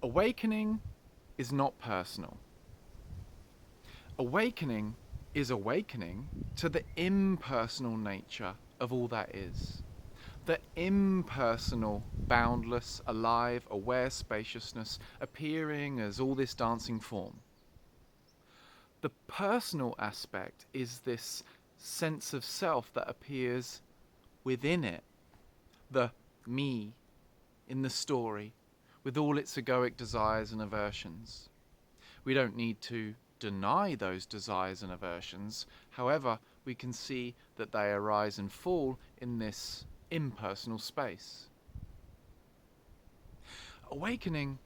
Awakening is not personal. Awakening is awakening to the impersonal nature of all that is. The impersonal, boundless, alive, aware spaciousness appearing as all this dancing form. The personal aspect is this sense of self that appears within it. The me in the story, with all its egoic desires and aversions. We don't need to deny those desires and aversions. However, we can see that they arise and fall in this impersonal space. Awakening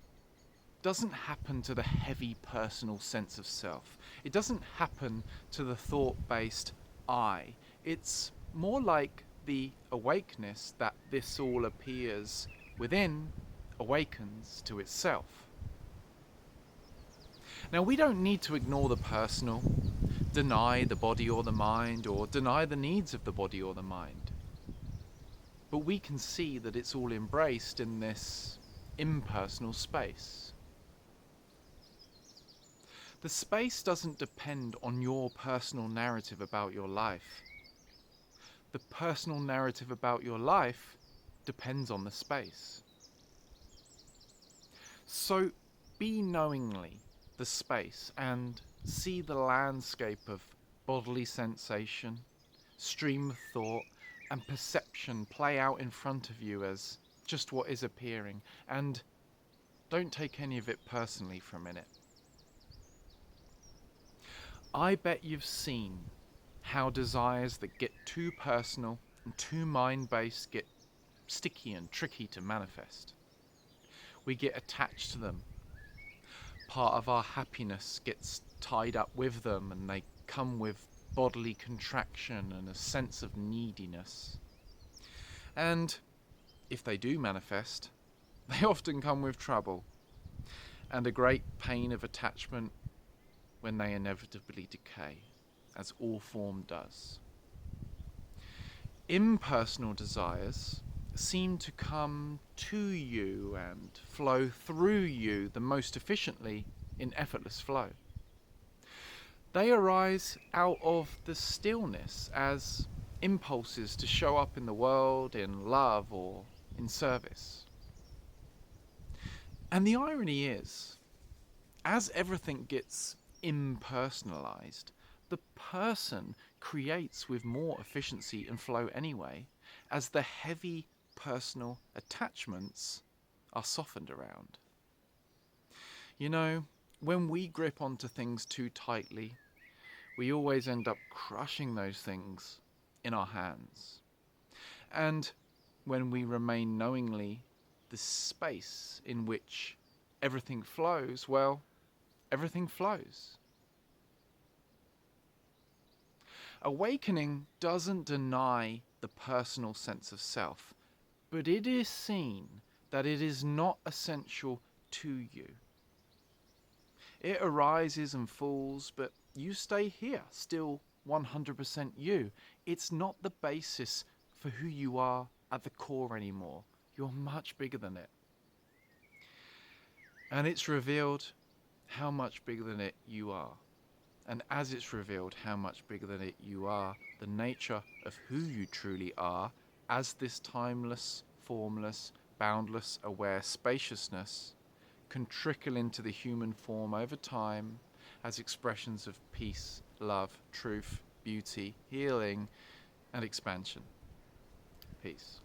doesn't happen to the heavy personal sense of self. It doesn't happen to the thought-based I. It's more like the awakeness that this all appears within awakens to itself. Now, we don't need to ignore the personal, deny the body or the mind, or deny the needs of the body or the mind. But we can see that it's all embraced in this impersonal space. The space doesn't depend on your personal narrative about your life. The personal narrative about your life depends on the space. So be knowingly the space and see the landscape of bodily sensation, stream of thought, and perception play out in front of you as just what is appearing, and don't take any of it personally for a minute. I bet you've seen how desires that get too personal and too mind-based get sticky and tricky to manifest. We get attached to them. Part of our happiness gets tied up with them, and they come with bodily contraction and a sense of neediness. And if they do manifest, they often come with trouble and a great pain of attachment when they inevitably decay, as all form does. Impersonal desires seem to come to you and flow through you the most efficiently in effortless flow. They arise out of the stillness as impulses to show up in the world in love or in service. And the irony is, as everything gets impersonalized, the person creates with more efficiency and flow anyway, as the heavy personal attachments are softened around. You know, when we grip onto things too tightly, we always end up crushing those things in our hands. And when we remain knowingly the space in which everything flows, well, everything flows. Awakening doesn't deny the personal sense of self, but it is seen that it is not essential to you. It arises and falls, but you stay here, still 100% you. It's not the basis for who you are at the core anymore. You're much bigger than it. And it's revealed how much bigger than it you are. And as it's revealed how much bigger than it you are, the nature of who you truly are as this timeless, formless, boundless, aware spaciousness can trickle into the human form over time as expressions of peace, love, truth, beauty, healing, and expansion. Peace.